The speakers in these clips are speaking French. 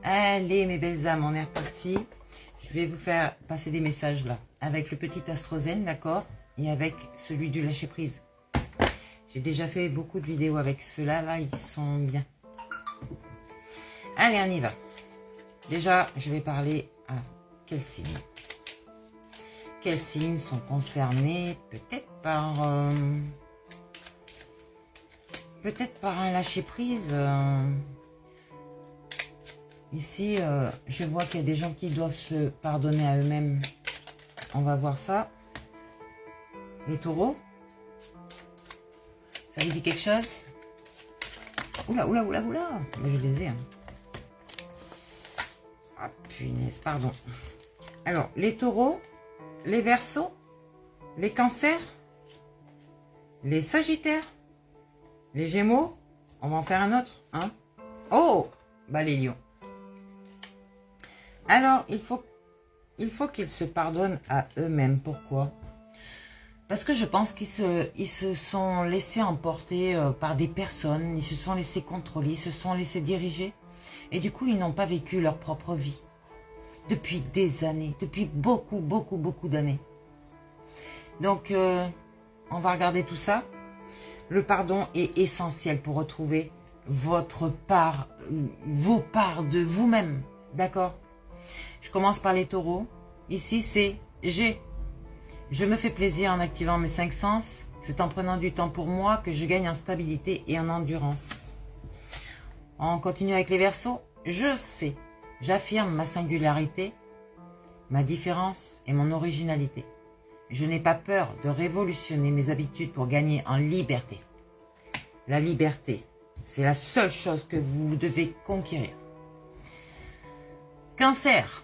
Allez mes belles âmes, on est reparti. Je vais vous faire passer des messages là, avec le petit astrozène, d'accord, et avec celui du lâcher prise. J'ai déjà fait beaucoup de vidéos avec ceux-là, là, ils sont bien. Allez, on y va. Déjà, je vais parler à quel signe. Quels signes sont concernés peut-être par un lâcher prise. Ici, je vois qu'il y a des gens qui doivent se pardonner à eux-mêmes. On va voir ça. Les taureaux. Ça vous dit quelque chose? Oula, oula, oula, oula. Là, je les ai. Hein. Ah, punaise, pardon. Alors, les taureaux, les verseaux, les cancers, les sagittaires, les gémeaux. On va en faire un autre. Hein? Oh, bah les lions. Alors, il faut qu'ils se pardonnent à eux-mêmes. Pourquoi? Parce que je pense qu'ils se sont laissés emporter par des personnes, ils se sont laissés contrôler, ils se sont laissés diriger. Et du coup, ils n'ont pas vécu leur propre vie. Depuis des années, depuis beaucoup, beaucoup, beaucoup d'années. Donc, on va regarder tout ça. Le pardon est essentiel pour retrouver votre part, vos parts de vous-même. D'accord? Je commence par les taureaux. Ici, c'est G. Je me fais plaisir en activant mes 5 sens. C'est en prenant du temps pour moi que je gagne en stabilité et en endurance. On continue avec les Verseaux. Je sais. J'affirme ma singularité, ma différence et mon originalité. Je n'ai pas peur de révolutionner mes habitudes pour gagner en liberté. La liberté, c'est la seule chose que vous devez conquérir. Cancer,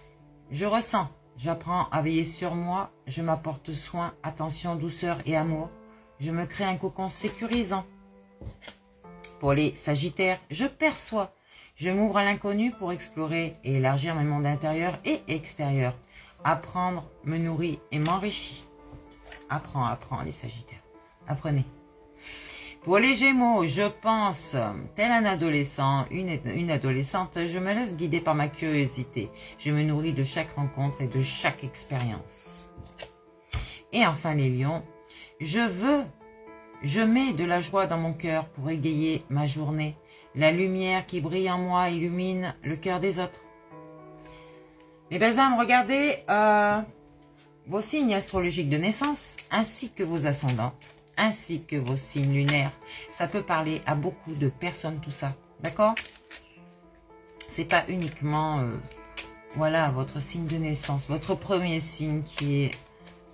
je ressens, j'apprends à veiller sur moi, je m'apporte soin, attention, douceur et amour. Je me crée un cocon sécurisant. Pour les Sagittaires, je perçois. Je m'ouvre à l'inconnu pour explorer et élargir mes mondes intérieurs et extérieurs. Apprendre me nourrit et m'enrichit. Apprends les Sagittaires. Apprenez. Pour les Gémeaux, je pense, tel un adolescent, une adolescente, je me laisse guider par ma curiosité. Je me nourris de chaque rencontre et de chaque expérience. Et enfin les Lions, je mets de la joie dans mon cœur pour égayer ma journée. La lumière qui brille en moi illumine le cœur des autres. Les belles âmes, regardez vos signes astrologiques de naissance, ainsi que vos ascendants, ainsi que vos signes lunaires. Ça peut parler à beaucoup de personnes, tout ça. D'accord? C'est pas uniquement voilà, votre signe de naissance, votre premier signe qui est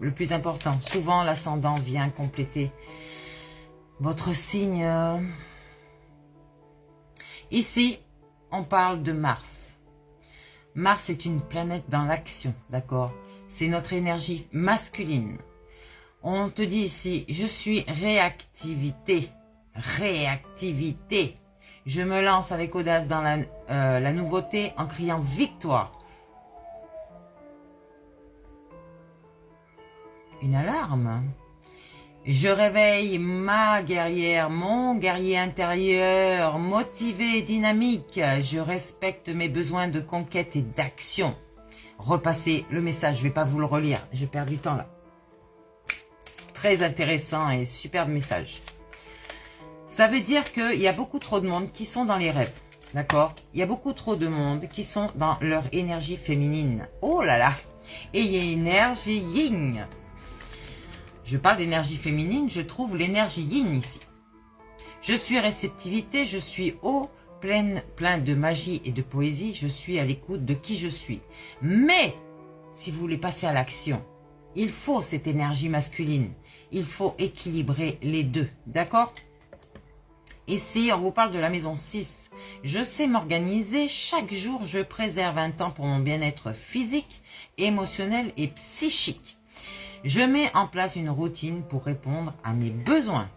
le plus important. Souvent, l'ascendant vient compléter votre signe. Ici, on parle de Mars. Mars est une planète dans l'action, d'accord? C'est notre énergie masculine. On te dit ici, je suis réactivité. Réactivité. Je me lance avec audace dans la nouveauté en criant victoire. Une alarme. Je réveille ma guerrière, mon guerrier intérieur, motivé et dynamique. Je respecte mes besoins de conquête et d'action. Repassez le message, je ne vais pas vous le relire, je perds du temps là. Très intéressant et superbe message. Ça veut dire qu'il y a beaucoup trop de monde qui sont dans les rêves, d'accord? Il y a beaucoup trop de monde qui sont dans leur énergie féminine. Oh là là! Et il y a énergie yin. Je parle d'énergie féminine, je trouve l'énergie yin ici. Je suis réceptivité, je suis eau, plein de magie et de poésie, je suis à l'écoute de qui je suis. Mais, si vous voulez passer à l'action, il faut cette énergie masculine. Il faut équilibrer les deux, d'accord? Ici, on vous parle de la maison 6. Je sais m'organiser, chaque jour je préserve un temps pour mon bien-être physique, émotionnel et psychique. Je mets en place une routine pour répondre à mes besoins.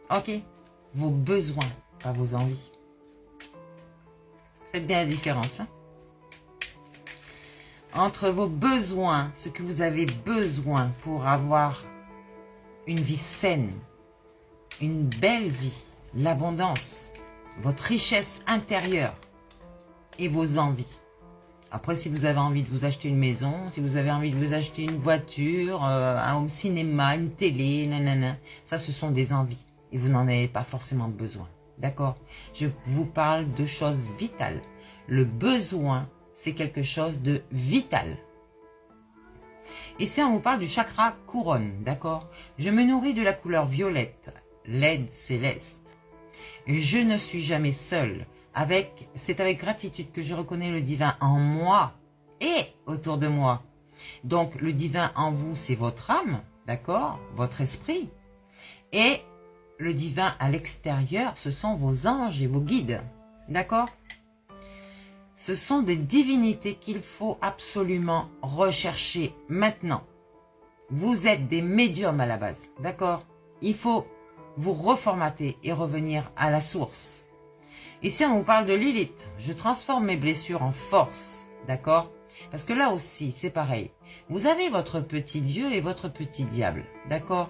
Ok? Vos besoins, pas vos envies. Faites bien la différence. Hein? Entre vos besoins, ce que vous avez besoin pour avoir une vie saine, une belle vie, l'abondance, votre richesse intérieure. et vos envies. Après, si vous avez envie de vous acheter une maison, si vous avez envie de vous acheter une voiture, un home cinéma, une télé, nanana, ça ce sont des envies et vous n'en avez pas forcément besoin. D'accord? Je vous parle de choses vitales. Le besoin, c'est quelque chose de vital. Ici, on vous parle du chakra couronne, d'accord? Je me nourris de la couleur violette, l'aide céleste. Je ne suis jamais seule. C'est avec gratitude que je reconnais le divin en moi et autour de moi. Donc, le divin en vous, c'est votre âme, d'accord? Votre esprit. Et le divin à l'extérieur, ce sont vos anges et vos guides, d'accord? Ce sont des divinités qu'il faut absolument rechercher maintenant. Vous êtes des médiums à la base, d'accord? Il faut vous reformater et revenir à la source. Ici, on vous parle de Lilith. Je transforme mes blessures en force, d'accord? Parce que là aussi, c'est pareil. Vous avez votre petit Dieu et votre petit diable, d'accord?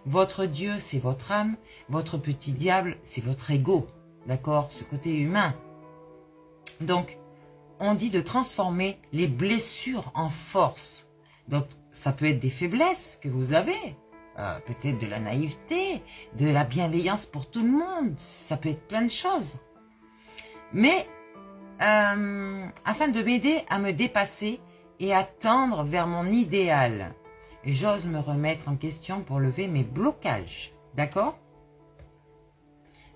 Votre Dieu, c'est votre âme. Votre petit diable, c'est votre ego, d'accord? Ce côté humain. Donc, on dit de transformer les blessures en force. Donc, ça peut être des faiblesses que vous avez. Peut-être de la naïveté, de la bienveillance pour tout le monde. Ça peut être plein de choses. Mais, afin de m'aider à me dépasser et à tendre vers mon idéal, j'ose me remettre en question pour lever mes blocages. D'accord?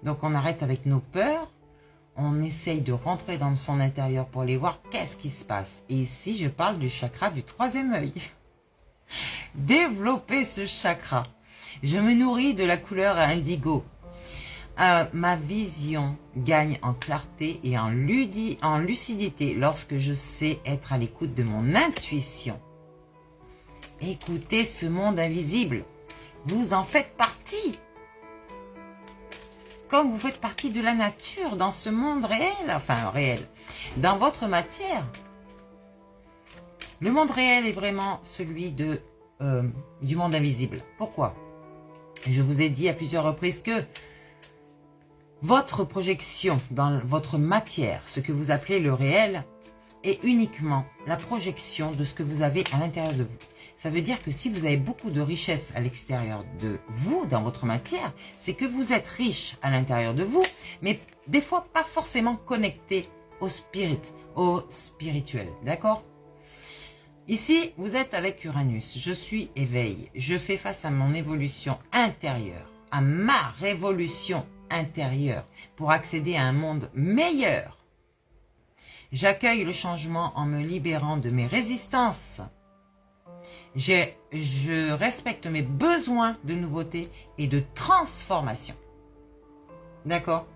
Donc, on arrête avec nos peurs. On essaye de rentrer dans son intérieur pour aller voir qu'est-ce qui se passe. Et ici, je parle du chakra du troisième œil. Développer ce chakra. Je me nourris de la couleur indigo. Ma vision gagne en clarté et en lucidité lorsque je sais être à l'écoute de mon intuition. Écoutez ce monde invisible. Vous en faites partie. Comme vous faites partie de la nature dans ce monde réel, enfin réel, dans votre matière. Le monde réel est vraiment celui du monde invisible. Pourquoi? Je vous ai dit à plusieurs reprises que votre projection dans votre matière, ce que vous appelez le réel, est uniquement la projection de ce que vous avez à l'intérieur de vous. Ça veut dire que si vous avez beaucoup de richesse à l'extérieur de vous, dans votre matière, c'est que vous êtes riche à l'intérieur de vous, mais des fois pas forcément connecté au spirituel, d'accord? Ici, vous êtes avec Uranus. Je suis éveil. Je fais face à mon évolution intérieure, à ma révolution intérieure, pour accéder à un monde meilleur. J'accueille le changement en me libérant de mes résistances. Je respecte mes besoins de nouveauté et de transformation. D'accord?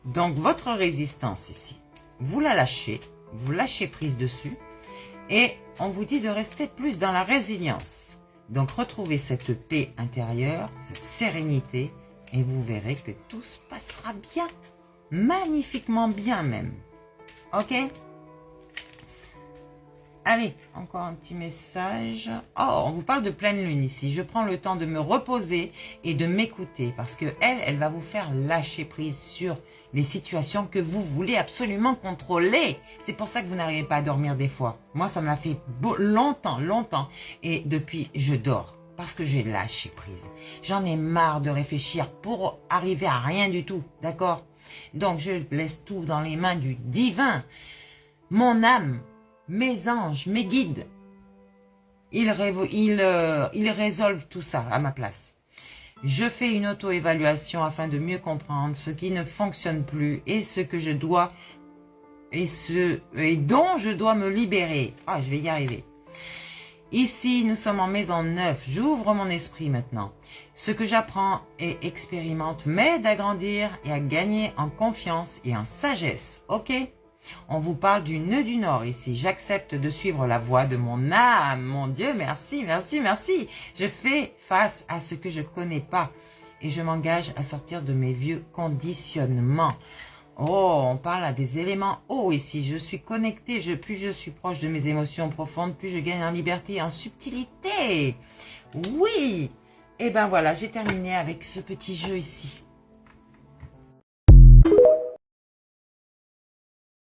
Donc, votre résistance ici, vous la lâchez. Vous lâchez prise dessus et on vous dit de rester plus dans la résilience. Donc retrouvez cette paix intérieure, cette sérénité et vous verrez que tout se passera bien, magnifiquement bien même. Ok? Allez, encore un petit message. Oh, on vous parle de pleine lune ici. Je prends le temps de me reposer et de m'écouter parce que elle va vous faire lâcher prise sur les situations que vous voulez absolument contrôler. C'est pour ça que vous n'arrivez pas à dormir des fois. Moi, ça m'a fait longtemps. Et depuis, je dors parce que j'ai lâché prise. J'en ai marre de réfléchir pour arriver à rien du tout. D'accord? Donc, je laisse tout dans les mains du divin. Mon âme, mes anges, mes guides, ils résolvent tout ça à ma place. Je fais une auto-évaluation afin de mieux comprendre ce qui ne fonctionne plus et ce que je dois et dont je dois me libérer. Ah, je vais y arriver. Ici, nous sommes en maison 9. J'ouvre mon esprit maintenant. Ce que j'apprends et expérimente m'aide à grandir et à gagner en confiance et en sagesse. Ok? On vous parle du nœud du Nord ici. J'accepte de suivre la voie de mon âme. Mon Dieu, merci. Je fais face à ce que je ne connais pas et je m'engage à sortir de mes vieux conditionnements. Oh, on parle à des éléments hauts ici. Je suis connectée. Plus je suis proche de mes émotions profondes, plus je gagne en liberté et en subtilité. Oui. Et ben voilà, j'ai terminé avec ce petit jeu ici.